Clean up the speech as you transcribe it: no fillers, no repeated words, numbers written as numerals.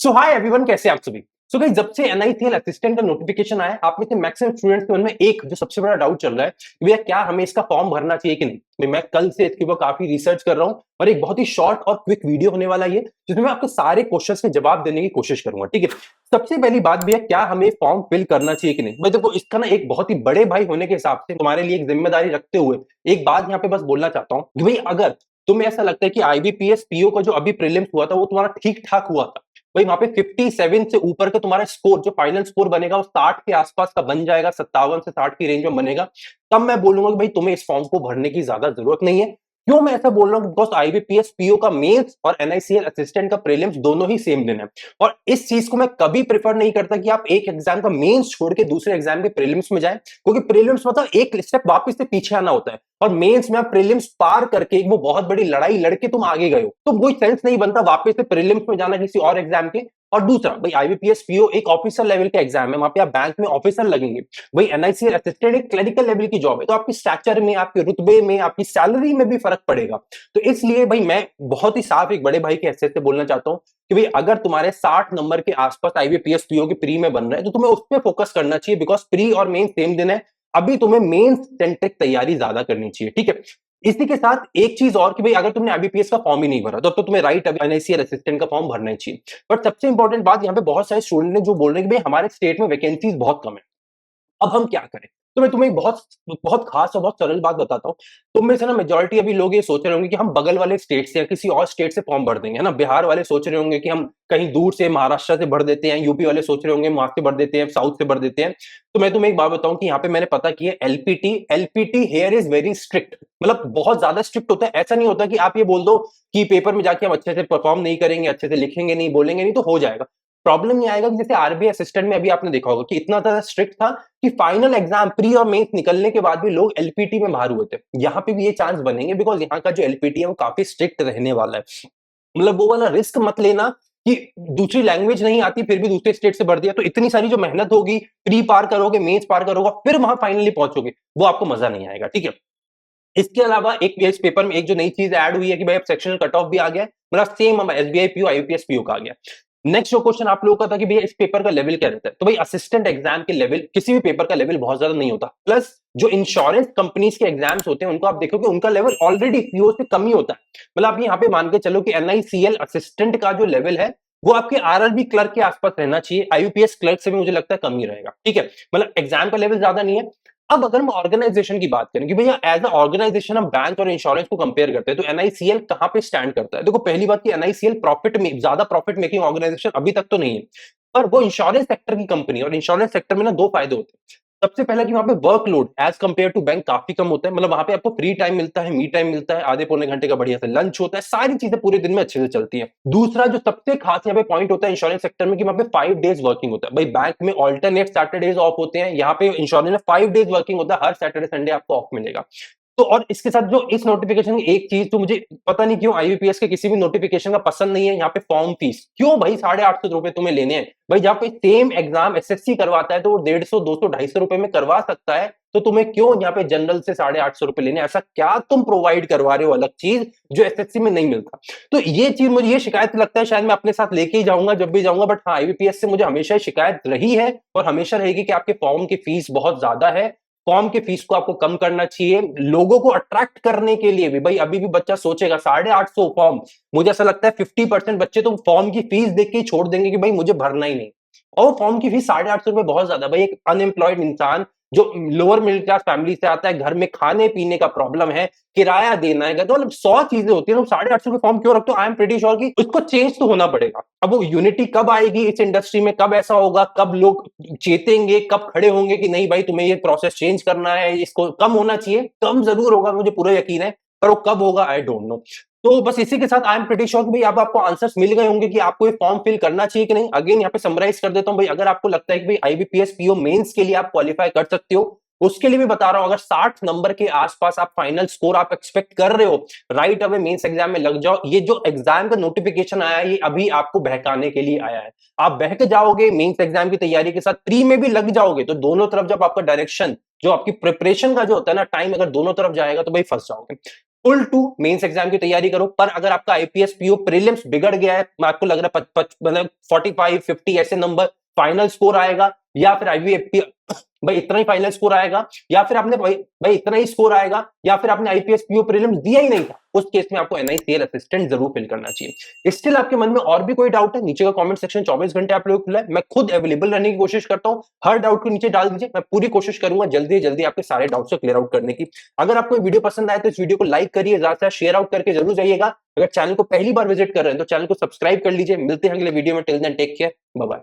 सो hi everyone, कैसे आप सभी। सो गाइस, जब से एनआईसीएल असिस्टेंट का नोटिफिकेशन आया, आप में से मैक्सिमम स्टूडेंट्स के मन में एक जो सबसे बड़ा डाउट चल रहा है कि भैया क्या हमें इसका फॉर्म भरना चाहिए कि नहीं। मैं कल से इसके ऊपर काफी रिसर्च कर रहा हूं और एक बहुत ही शॉर्ट और क्विक वीडियो होने वाला है जिसमें मैं आपके सारे क्वेश्चंस के जवाब देने की कोशिश करूंगा। ठीक है, सबसे पहली बात भैया, क्या हमें फॉर्म फिल करना चाहिए कि नहीं। भाई देखो, इसका ना एक बहुत ही बड़े भाई होने के हिसाब से तुम्हारे लिए एक जिम्मेदारी रखते हुए एक बात यहाँ पे बस बोलना चाहता हूँ कि भाई अगर तुम्हें ऐसा लगता है कि आईबीपीएस पीओ का जो अभी प्रीलिम्स हुआ था वो तुम्हारा ठीक ठाक हुआ था, भाई वहां पे 57 से ऊपर का तुम्हारा स्कोर, जो फाइनल स्कोर बनेगा वो 60 के आसपास का बन जाएगा, 57 से 60 की रेंज में बनेगा, तब मैं बोलूंगा कि भाई तुम्हें इस फॉर्म को भरने की ज्यादा जरूरत नहीं है। क्यों मैं ऐसा बोल रहा हूँ? बिकॉज आईबीपीएस पीओ का मेंस और एनआईसीएल असिस्टेंट का प्रीलिम्स दोनों ही सेम दिन है और इस चीज को मैं कभी प्रेफर नहीं करता कि आप एक एग्जाम का मेंस छोड़ के दूसरे एग्जाम के प्रीलिम्स में जाएं, क्योंकि प्रीलिम्स मतलब एक स्टेप वापस से पीछे आना होता है और मेंस में आप प्रीलिम्स पार करके वो बहुत बड़ी लड़ाई लड़के तुम आगे गए हो, तो कोई सेंस नहीं बनता वापस से प्रीलिम्स में जाना किसी और एग्जाम के। और दूसरा, भाई आईबीपीएस पीओ एक ऑफिसर लेवल का एग्जाम है, वहां पे आप बैंक में ऑफिसर लगेंगे। भाई एनआईसीएल असिस्टेंट एक क्लरिकल लेवल की जॉब है, तो आपकी स्ट्रक्चर में, आपके रुतबे में, आपकी सैलरी में भी फर्क पड़ेगा। तो इसलिए भाई मैं बहुत ही साफ एक बड़े भाई के हैसियत से बोलना चाहता हूं कि भाई अगर तुम्हारे 60 नंबर के आसपास आईबीपीएस पीओ के प्री में बन रहा है तो तुम्हें उस पर फोकस करना चाहिए, बिकॉज प्री और मेन सेम दिन है। अभी तुम्हें मेन सेंट्रिक तैयारी ज्यादा करनी चाहिए। ठीक है, इसी के साथ एक चीज और कि भाई अगर तुमने आईबीपीएस का फॉर्म ही नहीं भरा तो अब तो तुम्हें राइट एनआईसीएल असिस्टेंट का फॉर्म भरना ही चाहिए। बट सबसे इंपॉर्टेंट बात, यहाँ पे बहुत सारे स्टूडेंट ने जो बोल रहे हैं कि भाई हमारे स्टेट में वैकेंसीज बहुत कम है, अब हम क्या करें। तो मैं तुम्हें एक बहुत बहुत खास और बहुत सरल बात बताता हूँ। तुम में से ना मेजोरिटी अभी लोग ये सोच रहे होंगे कि हम बगल वाले स्टेट से या किसी और स्टेट से फॉर्म भर देंगे, है ना। बिहार वाले सोच रहे होंगे कि हम कहीं दूर से महाराष्ट्र से भर देते हैं, यूपी वाले सोच रहे होंगे वहां से भर देते हैं, साउथ से भर देते हैं। तो मैं तुम्हें एक बात बताऊं कि यहाँ पे मैंने पता किया, LPT LPT here is very strict, मतलब बहुत ज्यादा स्ट्रिक्ट होता है। ऐसा नहीं होता कि आप ये बोल दो कि पेपर में जाके हम अच्छे से परफॉर्म नहीं करेंगे, अच्छे से लिखेंगे नहीं, बोलेंगे नहीं तो हो जाएगा। प्रॉब्लम ये आएगा कि जैसे आरबीआई असिस्टेंट में अभी आपने देखा होगा कि इतना ज्यादा स्ट्रिक्ट था कि फाइनल एग्जाम प्री और मेंस निकलने के बाद भी लोग एलपीटी में बाहर हुए थे। यहाँ पे भी ये चांस बनेंगे, बिकॉज यहाँ का जो एलपीटी है वो काफी स्ट्रिक्ट रहने वाला है। मतलब वो वाला रिस्क मत लेना कि दूसरी लैंग्वेज नहीं आती फिर भी दूसरे स्टेट से भर दिया तो इतनी सारी जो मेहनत होगी, प्री पार करोगे, मेंस पार करोगे, फिर वहां फाइनली पहुंचोगे, वो आपको मजा नहीं आएगा। ठीक है, इसके अलावा एक इस पेपर में एक जो नई चीज ऐड हुई है कि भाई अब सेक्शनल कट ऑफ भी आ गया, मतलब same SBI PO IPS PO का आ गया। नेक्स्ट जो क्वेश्चन आप लोगों का था कि भैया इस पेपर का लेवल क्या रहता है, तो भाई असिस्टेंट एग्जाम के लेवल, किसी भी पेपर का लेवल बहुत ज्यादा नहीं होता। प्लस जो इंश्योरेंस कंपनीज के एग्जाम्स होते हैं उनको आप देखोगे उनका लेवल ऑलरेडी पीओ से कम ही होता है। मतलब आप यहाँ पे मान के चलो कि एनआईसीएल असिस्टेंट का जो लेवल है वो आपके आरआरबी क्लर्क के आसपास रहना चाहिए, आईयूपीएस क्लर्क से भी मुझे लगता है कम ही रहेगा। ठीक है, मतलब एग्जाम का लेवल ज्यादा नहीं है। अब अगर हम ऑर्गेनाइजेशन की बात करें कि भैया एज अ ऑर्गेनाइजेशन हम बैंक और इंश्योरेंस को कंपेयर करते हैं तो एनआईसीएल कहां पे स्टैंड करता है। देखो, पहली बात कि एनआईसीएल प्रॉफिट में ज्यादा प्रॉफिट मेकिंग ऑर्गेनाइजेशन अभी तक तो नहीं है, पर वो इंश्योरेंस सेक्टर की कंपनी, और इंश्योरेंस सेक्टर में ना दो फायदे होते हैं। सबसे पहला कि वहां पे workload as compare to bank काफी कम होता है, मतलब वहां पे आपको फ्री टाइम मिलता है, मी टाइम मिलता है, आधे पौने घंटे का बढ़िया से लंच होता है, सारी चीजें पूरे दिन में अच्छे से चलती है। दूसरा जो सबसे खास यहाँ पे पॉइंट होता है इंश्योरेंस सेक्टर में कि वहां पे 5 डेज वर्किंग होता है। भाई बैंक में ऑल्टरनेट सैटरडेज ऑफ होते हैं, यहाँ पे इंश्योरेंस में 5 डेज वर्किंग होता है, हर सैटरडे संडे आपको ऑफ मिलेगा। तो और इसके साथ जो इस नोटिफिकेशन की एक चीज तो मुझे पता नहीं क्यों आईबीपीएस के किसी भी नोटिफिकेशन का पसंद नहीं है, यहाँ पे फॉर्म फीस क्यों भाई 850 रुपए तुम्हें लेने हैं। भाई जहाँ पे सेम एग्जाम एसएससी करवाता है तो वो 150, 200, 250 रुपए में करवा सकता है, तो तुम्हें क्यों यहाँ पे जनरल से 850 रुपए लेने? ऐसा क्या तुम प्रोवाइड करवा रहे हो अलग चीज जो एसएससी में नहीं मिलता? तो ये चीज मुझे, ये शिकायत लगता है शायद मैं अपने साथ लेके ही जाऊंगा जब भी जाऊंगा। बट हाँ, आईबीपीएस से मुझे हमेशा शिकायत रही है और हमेशा रहेगी कि आपके फॉर्म की फीस बहुत ज्यादा है। फॉर्म की फीस को आपको कम करना चाहिए, लोगों को अट्रैक्ट करने के लिए भी। भाई अभी भी बच्चा सोचेगा 850 फॉर्म, मुझे ऐसा लगता है 50% बच्चे तो फॉर्म की फीस देख के ही छोड़ देंगे कि भाई मुझे भरना ही नहीं। और फॉर्म की फीस 850 रुपए बहुत ज्यादा। भाई एक अनएम्प्लॉयड इंसान जो लोअर मिडिल क्लास फैमिली से आता है, घर में खाने पीने का प्रॉब्लम है, किराया देना है, तो मतलब 100 चीजें होती है, तो 850 फॉर्म क्यों रखते हो? आई एम प्रीटी श्योर कि उसको चेंज तो होना पड़ेगा। अब वो यूनिटी कब आएगी इस इंडस्ट्री में, कब ऐसा होगा, कब लोग चेतेंगे, कब खड़े होंगे कि नहीं भाई तुम्हें ये प्रोसेस चेंज करना है, इसको कम होना चाहिए। कम जरूर होगा, मुझे पूरा यकीन है, पर वो कब होगा आई डोंट नो। तो बस इसी के साथ आई एम प्रीटी श्योर कि भाई अब आपको आंसर्स मिल गए होंगे कि आपको ये फॉर्म फिल करना चाहिए कि नहीं। अगेन यहाँ पे समराइज कर देता हूँ। भाई अगर आपको लगता है कि भाई आईबीपीएस पीओ मेंस के लिए आप क्वालिफाई कर सकते हो, उसके लिए भी बता रहा हूं, अगर 60 नंबर के आसपास आप फाइनल स्कोर आप एक्सपेक्ट कर रहे हो, राइट अवे मेंस एग्जाम में लग जाओ। ये जो एग्जाम का नोटिफिकेशन आया है ये अभी आपको बहकाने के लिए आया है। आप बहक जाओगे मेंस एग्जाम की तैयारी के साथ, प्री में भी लग जाओगे, तो दोनों तरफ जब आपका डायरेक्शन, जो आपकी प्रिपरेशन का जो होता है ना टाइम, अगर दोनों तरफ जाएगा तो भाई फंस जाओगे। फुल टू मेंस एग्जाम की तैयारी करो। पर अगर आपका आईपीएस पीओ प्रीलिम्स बिगड़ गया है, मैं आपको लग रहा है मतलब 45 50 ऐसे नंबर फाइनल स्कोर आएगा, या फिर आईवीएपी भाई इतना ही फाइनल स्कोर आएगा, या फिर आपने भाई इतना ही स्कोर आएगा, या फिर आपने आईपीएस पीओ प्रीलिम्स दिया ही नहीं था, उस केस में आपको एनआईसीएल असिस्टेंट जरूर फिल करना चाहिए। स्टिल आपके मन में और भी कोई डाउट है, नीचे का कमेंट सेक्शन 24 घंटे आप लोग खुला है, मैं खुद अवेलेबल रहने की कोशिश करता हूं। हर डाउट को नीचे डाल दीजिए, मैं पूरी कोशिश करूंगा जल्दी जल्दी आपके सारे डाउट्स को क्लियर आउट करने की। अगर आपको वीडियो पसंद आए तो इस वीडियो को लाइक करिए, ज्यादा से ज्यादा शेयर आउट करके जरूर जाइएगा। अगर चैनल को पहली बार विजिट कर रहे हैं तो चैनल को सब्सक्राइब कर लीजिए। मिलते हैं अगले वीडियो में, till then take care, bye bye.